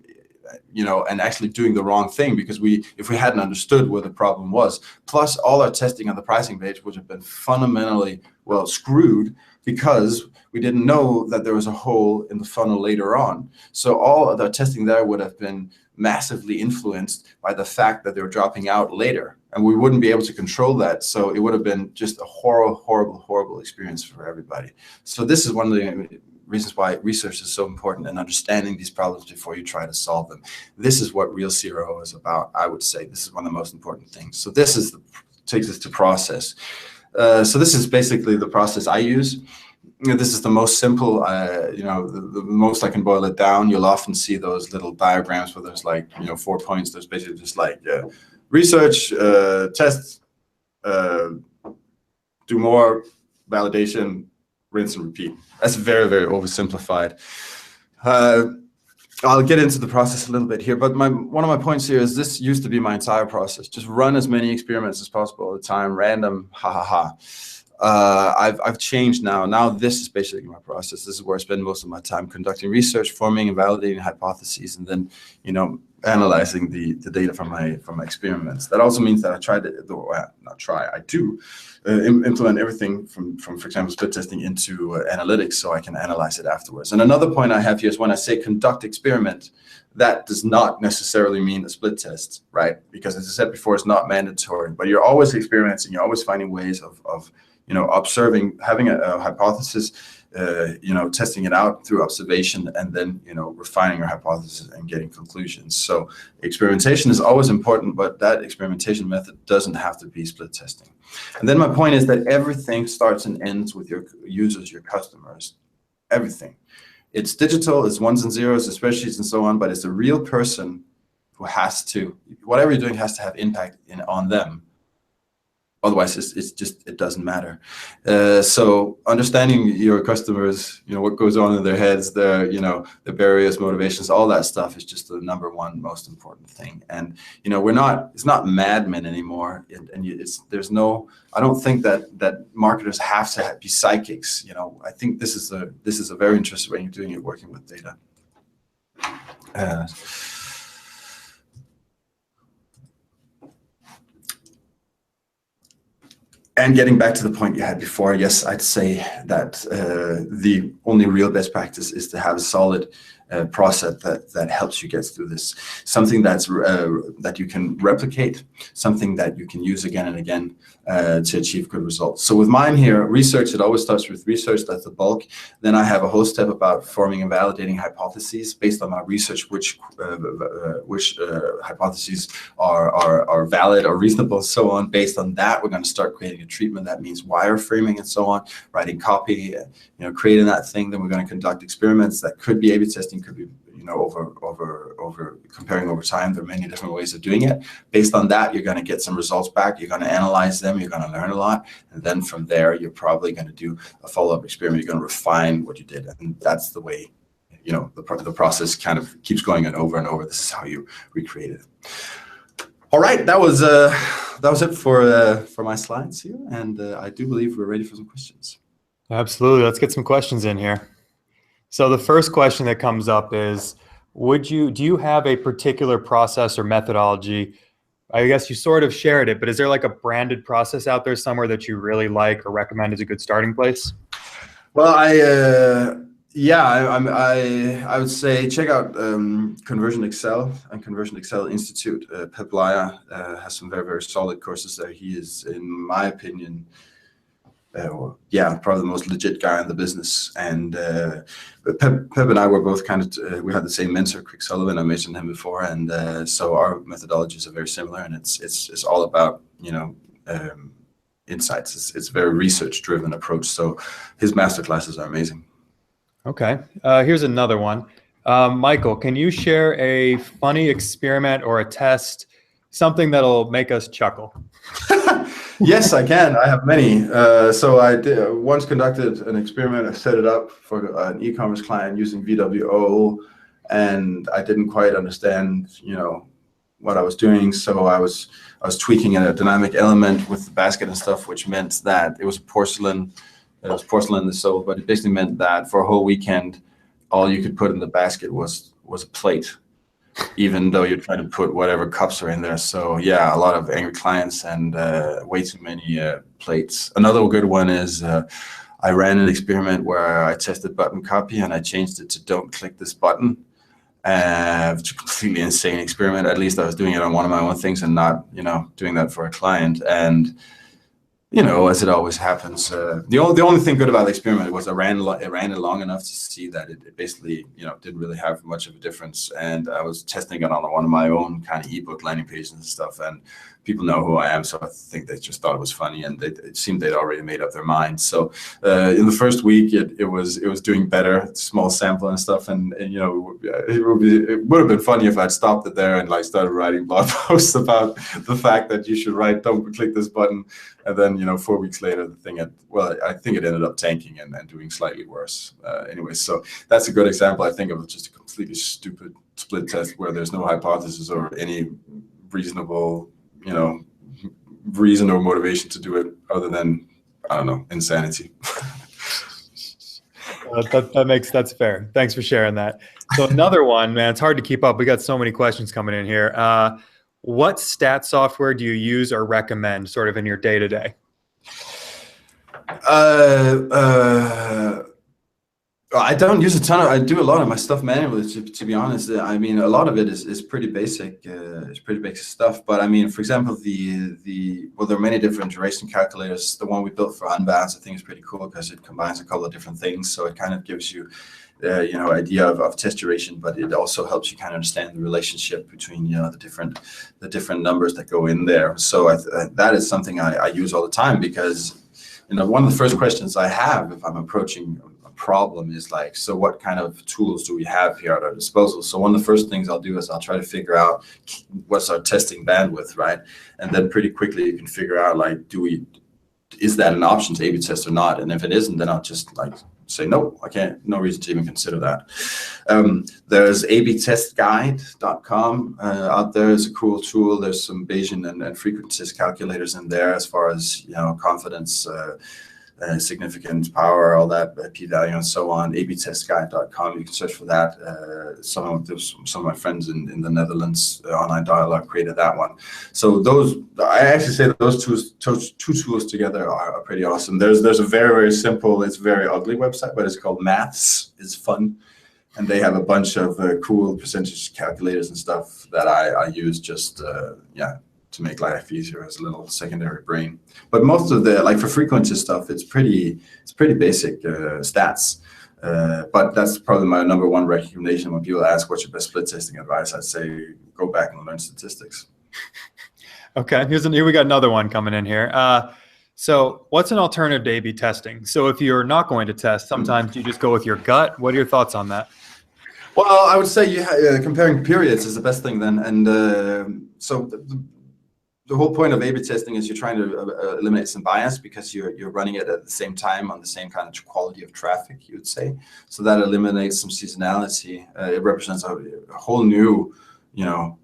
actually doing the wrong thing, because if we hadn't understood where the problem was, plus all our testing on the pricing page would have been fundamentally, screwed, because we didn't know that there was a hole in the funnel later on. So all of the testing there would have been massively influenced by the fact that they were dropping out later, and we wouldn't be able to control that. So it would have been just a horrible experience for everybody. So this is one of the reasons why research is so important, and understanding these problems before you try to solve them. This is what real CRO is about. I would say this is one of the most important things. So this takes us to process. So this is basically the process I use. this is the most simple, the most I can boil it down. You'll often see those little diagrams where there's like, 4 points. There's basically just like research, test, do more, validation, rinse and repeat. That's very, very oversimplified. I'll get into the process a little bit here, but one of my points here is this used to be my entire process. Just run as many experiments as possible all the time, random, I've changed now. Now this is basically my process. This is where I spend most of my time conducting research, forming and validating hypotheses, and then, analyzing the data from my experiments. That also means that I do implement everything from, for example, split testing into analytics, so I can analyze it afterwards. And another point I have here is when I say conduct experiment, that does not necessarily mean a split test, right? Because as I said before, it's not mandatory, but you're always experimenting, you're always finding ways of observing, having a hypothesis, testing it out through observation, and then, refining your hypothesis and getting conclusions. So experimentation is always important, but that experimentation method doesn't have to be split testing. And then my point is that everything starts and ends with your users, your customers, everything. It's digital, it's ones and zeros, it's spreadsheets and so on, but it's a real person who has to, whatever you're doing has to have impact on them. Otherwise, it doesn't matter. So understanding your customers, what goes on in their heads, their various motivations, all that stuff is just the number one most important thing. And it's not Mad Men anymore. I don't think that marketers have to be psychics. I think this is a very interesting way of doing it, working with data. And getting back to the point you had before, yes, I'd say that the only real best practice is to have a solid process that helps you get through this. Something that you can replicate, something that you can use again and again to achieve good results. So with mine here, research, it always starts with research, that's the bulk. Then I have a whole step about forming and validating hypotheses based on my research, which hypotheses are valid or reasonable and so on. Based on that, we're going to start creating a treatment. That means wireframing and so on, writing copy, creating that thing. Then we're going to conduct experiments that could be A/B testing, could be over comparing over time. There are many different ways of doing it. Based on that, you're going to get some results back. You're going to analyze them. You're going to learn a lot, and then from there, you're probably going to do a follow-up experiment. You're going to refine what you did, and that's the way. The process kind of keeps going and over. This is how you recreate it. All right, that was it for my slides here, and I do believe we're ready for some questions. Absolutely, let's get some questions in here. So the first question that comes up is, do you have a particular process or methodology? I guess you sort of shared it, but is there like a branded process out there somewhere that you really like or recommend as a good starting place? Well, I would say check out Conversion Excel and Conversion Excel Institute. Pep Laya has some very, very solid courses there. He is, in my opinion, probably the most legit guy in the business. And Pep and I were both we had the same mentor, Craig Sullivan. I mentioned him before, and so our methodologies are very similar. And it's all about insights. It's a very research-driven approach. So his master classes are amazing. Okay, here's another one. Michael, can you share a funny experiment or a test, something that'll make us chuckle? Yes, I can. I have many. So I once conducted an experiment. I set it up for an e-commerce client using VWO, and I didn't quite understand, what I was doing. So I was tweaking a dynamic element with the basket and stuff, which meant that it was porcelain. It was porcelain, so, but it basically meant that for a whole weekend, all you could put in the basket was a plate, even though you're trying to put whatever cups are in there. So yeah, a lot of angry clients and way too many plates. Another good one is I ran an experiment where I tested button copy and I changed it to "don't click this button." It's a completely insane experiment. At least I was doing it on one of my own things and not, doing that for a client. And as it always happens, the only thing good about the experiment was I ran it long enough to see that it basically, didn't really have much of a difference. And I was testing it on one of my own kind of ebook landing pages and stuff. And people know who I am, so I think they just thought it was funny, and it seemed they'd already made up their minds. So in the first week, it was doing better, small sample and stuff. And it would have been funny if I'd stopped it there and like started writing blog posts about the fact that you should don't click this button. And then, 4 weeks later, the thing I think it ended up tanking and doing slightly worse. Anyway, so that's a good example, I think, of just a completely stupid split test where there's no hypothesis or any reasonable, reason or motivation to do it other than, I don't know, insanity. That's fair. Thanks for sharing that. So another one, man, it's hard to keep up. We got so many questions coming in here. What stat software do you use or recommend sort of in your day-to-day? I don't use a ton of, I do a lot of my stuff manually, to be honest. I mean, a lot of it is pretty basic, it's pretty basic stuff. But I mean, for example, well, there are many different duration calculators. The one we built for Unbounce, I think, is pretty cool because it combines a couple of different things. So it kind of gives you, idea of test duration, but it also helps you kind of understand the relationship between, the different numbers that go in there. So that is something I use all the time because, one of the first questions I have if I'm approaching problem is like, so what kind of tools do we have here at our disposal? So one of the first things I'll do is I'll try to figure out what's our testing bandwidth, right? And then pretty quickly you can figure out like, is that an option to A/B test or not? And if it isn't, then I'll just like say, no, I can't, no reason to even consider that. There's abtestguide.com out there is a cool tool. There's some Bayesian and frequent test calculators in there as far as, confidence, significant power, all that, p-value and so on. abtestguide.com, you can search for that. Some of my friends in the Netherlands, Online Dialogue, created that one. So I actually say that those two tools together are pretty awesome. There's a very, very simple, it's very ugly website, but it's called Maths is Fun. And they have a bunch of cool percentage calculators and stuff that I use just, to make life easier as a little secondary brain. But most of like for frequency stuff, it's pretty basic stats. But that's probably my number one recommendation when people ask what's your best split testing advice. I'd say go back and learn statistics. Okay, here we got another one coming in here. So what's an alternative to A/B testing? So if you're not going to test, sometimes you just go with your gut. What are your thoughts on that? Well, I would say comparing periods is the best thing then. And so the whole point of A/B testing is you're trying to eliminate some bias because you're running it at the same time on the same kind of quality of traffic, you would say. So that eliminates some seasonality. It represents a whole new, a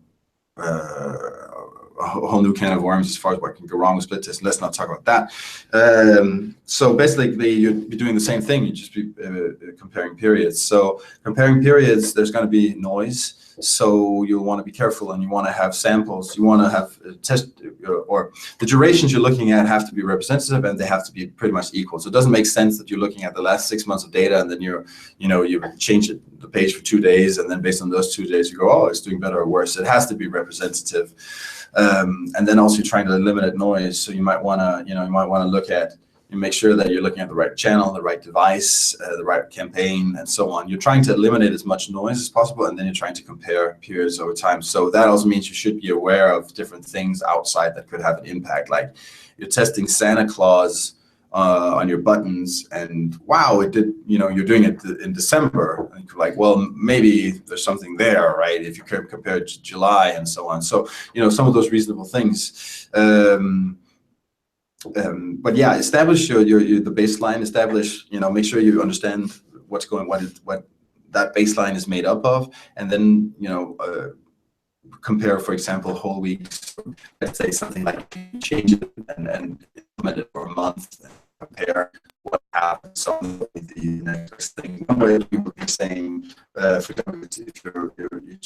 whole new can of worms as far as what can go wrong with split testing. Let's not talk about that. So basically, you'd be doing the same thing. You'd just be comparing periods. So comparing periods, there's going to be noise. So you'll want to be careful, and you want to have samples. You want to have or the durations you're looking at have to be representative, and they have to be pretty much equal. So it doesn't make sense that you're looking at the last 6 months of data, and then you change the page for 2 days, and then based on those 2 days, you go, oh, it's doing better or worse. It has to be representative, and then also you're trying to eliminate noise. So you might want to look at. You make sure that you're looking at the right channel, the right device, the right campaign, and so on. You're trying to eliminate as much noise as possible, and then you're trying to compare periods over time. So that also means you should be aware of different things outside that could have an impact. Like you're testing Santa Claus on your buttons, and wow, it did. You're doing it in December, and you're like, well, maybe there's something there, right? If you compare it to July and so on. So some of those reasonable things. But yeah, establish the baseline. Make sure you understand what that baseline is made up of, and then compare, for example, whole weeks. Let's say something like change it and implement it for a month. And compare what happens on the next thing. One way you would be saying, for example, if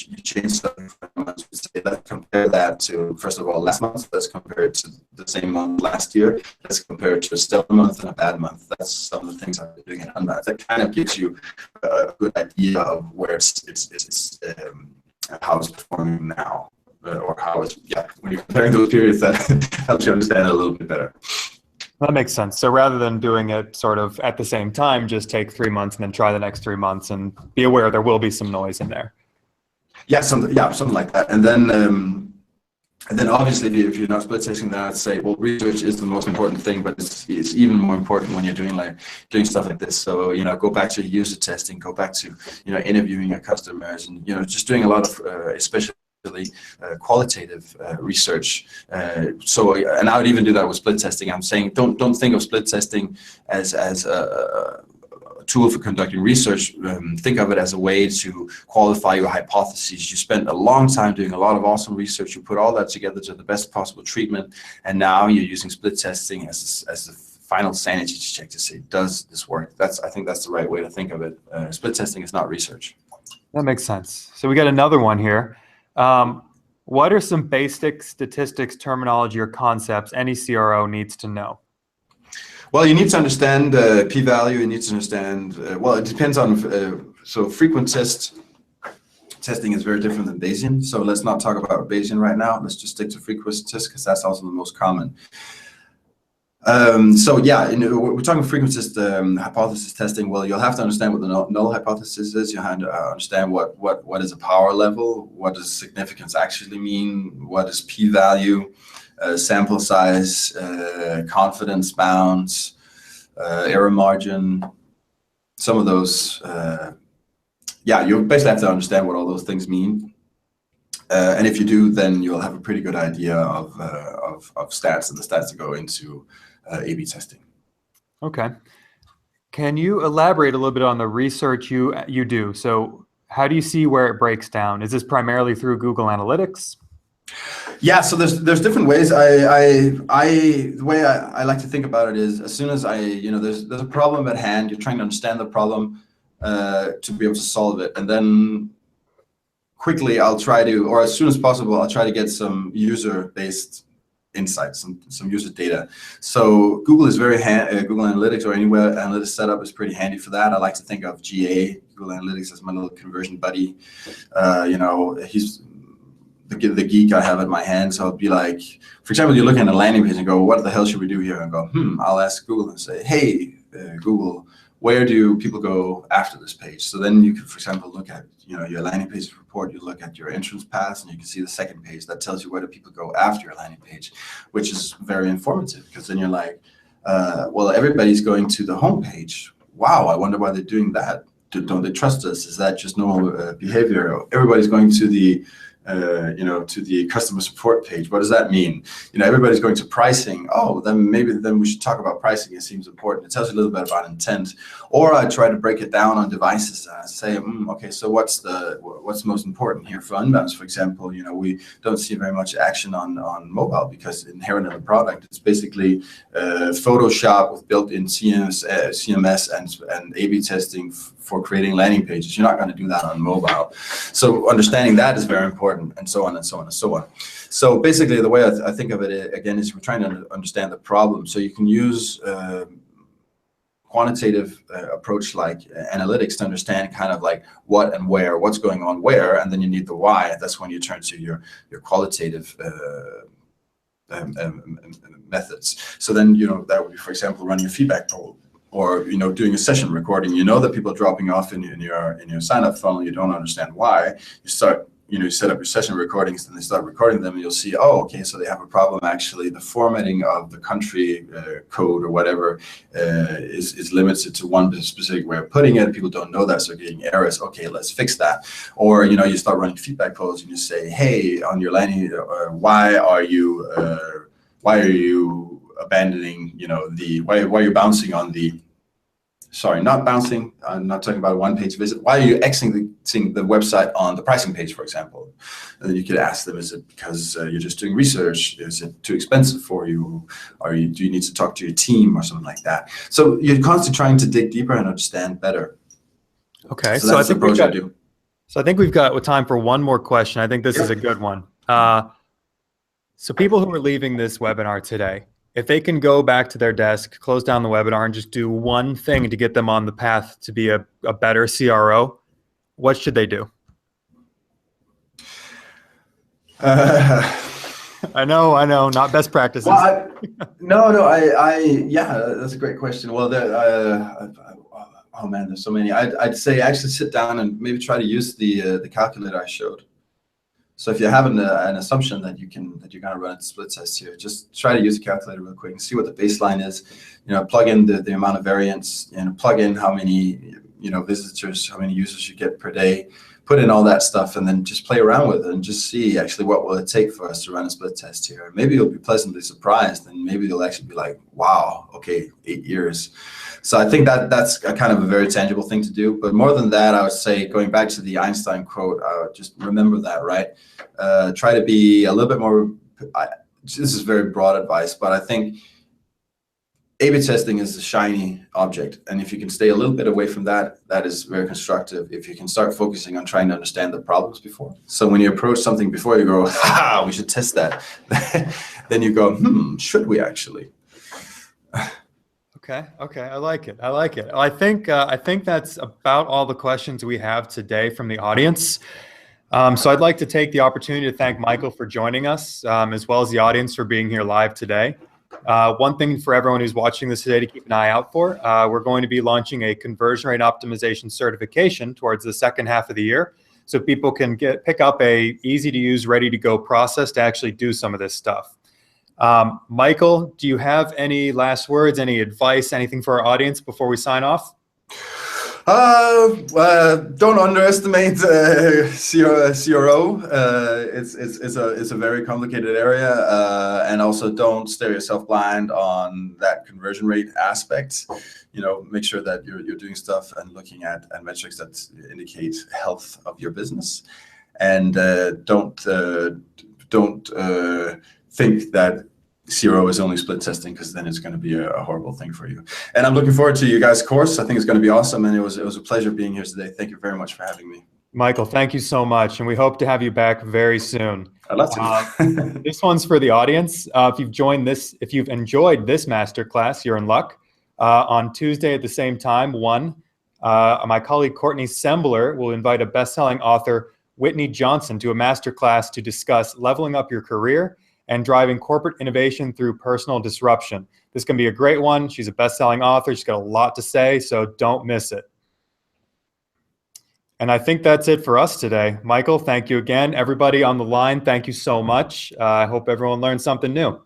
you change something for a month, you say, let's compare that to, first of all, last month. Let's compare it to the same month last year. Let's compare it to a stellar month and a bad month. That's some of the things I've been doing in Unbounce. That kind of gives you a good idea of where how it's performing now, or how it's when you're comparing those periods, that helps you understand it a little bit better. That makes sense. So rather than doing it sort of at the same time, just take 3 months and then try the next 3 months and be aware there will be some noise in there. Yeah, something like that. And then obviously, if you're not split testing, then I'd say, well, research is the most important thing, but it's even more important when you're doing stuff like this. So, go back to user testing, go back to, interviewing your customers, and, just doing a lot of, especially qualitative research. And I would even do that with split testing. I'm saying, don't think of split testing as a tool for conducting research. Think of it as a way to qualify your hypotheses. You spent a long time doing a lot of awesome research. You put all that together to the best possible treatment, and now you're using split testing as the final sanity check to say, does this work? I think that's the right way to think of it. Split testing is not research. That makes sense. So we got another one here. What are some basic statistics, terminology, or concepts any CRO needs to know? Well, you need to understand p-value. You need to understand, well, it depends on, so frequent testing is very different than Bayesian. So let's not talk about Bayesian right now. Let's just stick to frequent tests because that's also the most common. So yeah, we're talking frequent test hypothesis testing. Well, you'll have to understand what the null hypothesis is. You have to understand what is a power level, what does significance actually mean, what is p-value, sample size, confidence bounds, error margin, some of those. You basically have to understand what all those things mean. And if you do, then you'll have a pretty good idea of stats and the stats that go into A/B testing. Okay. Can you elaborate a little bit on the research you do? So how do you see where it breaks down? Is this primarily through Google Analytics? Yeah, so there's different ways. The way I like to think about it is, as soon as there's a problem at hand, you're trying to understand the problem to be able to solve it, and then quickly I'll try to, or as soon as possible, I'll try to get some user-based insights, some user data. So Google is Google Analytics or anywhere analytics setup is pretty handy for that. I like to think of GA, Google Analytics, as my little conversion buddy. He's the geek I have in my hand. So I'll be like, for example, you're looking at a landing page and go, what the hell should we do here? And go, I'll ask Google and say, hey, Google, where do people go after this page? So then you can, for example, look at your landing page report, you look at your entrance paths, and you can see the second page that tells you where do people go after your landing page, which is very informative, because then you're like, well, everybody's going to the home page. Wow, I wonder why they're doing that. Don't they trust us? Is that just normal behavior? Everybody's going to the to the customer support page. What does that mean? Everybody's going to pricing. Oh, then maybe we should talk about pricing. It seems important. It tells you a little bit about intent. Or I try to break it down on devices. And I say, okay, so what's most important here for Unbounce, for example? We don't see very much action on mobile because inherent in the product, it's basically Photoshop with built-in CMS and A/B testing for creating landing pages. You're not going to do that on mobile. So understanding that is very important, and so on and so on and so on. So basically, the way I think of it, again, is we're trying to understand the problem. So you can use quantitative approach like analytics to understand kind of like what and where, what's going on where, and then you need the why. That's when you turn to your qualitative methods. So then, that would be, for example, running a feedback poll, or doing a session recording. That people are dropping off in your sign-up funnel. You don't understand why. You start, you set up your session recordings, and they start recording them, and you'll see, oh, okay, so they have a problem. Actually, the formatting of the country code or whatever is limited to one specific way of putting it. People don't know that, so getting errors. Okay, let's fix that. Or you start running feedback polls, and you say, hey, on your landing, why are you abandoning, why are you bouncing on the, sorry, not bouncing, I'm not talking about a one-page visit. Why are you exiting the website on the pricing page, for example? And then you could ask them, is it because you're just doing research? Is it too expensive for you? Do you need to talk to your team or something like that? So you're constantly trying to dig deeper and understand better. Okay, so that's the approach I do. So I think we've got time for one more question. I think this is a good one. So people who are leaving this webinar today, if they can go back to their desk, close down the webinar, and just do one thing to get them on the path to be a better CRO, what should they do? I know, not best practices. Well, yeah, that's a great question. Well, oh man, there's so many. I'd say actually sit down and maybe try to use the calculator I showed. So if you have an assumption that you're going to run a split test here, just try to use the calculator real quick and see what the baseline is. Plug in the amount of variance and plug in how many visitors, how many users you get per day. Put in all that stuff and then just play around with it and just see actually what will it take for us to run a split test here. Maybe you'll be pleasantly surprised and maybe you'll actually be like, wow, okay, 8 years. So I think that's a kind of a very tangible thing to do. But more than that, I would say, going back to the Einstein quote, just remember that, right? Try to be a little bit more, this is very broad advice, but I think A/B testing is a shiny object. And if you can stay a little bit away from that, that is very constructive. If you can start focusing on trying to understand the problems before. So when you approach something before, you go, we should test that. Then you go, should we actually? Okay, I like it. I think that's about all the questions we have today from the audience. So I'd like to take the opportunity to thank Michael for joining us, as well as the audience for being here live today. One thing for everyone who's watching this today to keep an eye out for, we're going to be launching a conversion rate optimization certification towards the second half of the year, so people can pick up a easy to use, ready to go process to actually do some of this stuff. Michael, do you have any last words, any advice, anything for our audience before we sign off? Don't underestimate CRO. It's a very complicated area, and also don't stare yourself blind on that conversion rate aspect. Make sure that you're doing stuff and looking at metrics that indicate health of your business, and don't think that CRO is only split testing, because then it's going to be a horrible thing for you. And I'm looking forward to you guys' course. I think it's going to be awesome, and it was a pleasure being here today. Thank you very much for having me. Michael, thank you so much, and we hope to have you back very soon. I'd love to. This one's for the audience. If you've enjoyed this masterclass, you're in luck. On Tuesday at the same time, my colleague Courtney Sembler will invite a best-selling author, Whitney Johnson, to a masterclass to discuss leveling up your career and driving corporate innovation through personal disruption. This can be a great one. She's a best-selling author. She's got a lot to say, so don't miss it. And I think that's it for us today. Michael, thank you again. Everybody on the line, thank you so much. I hope everyone learned something new.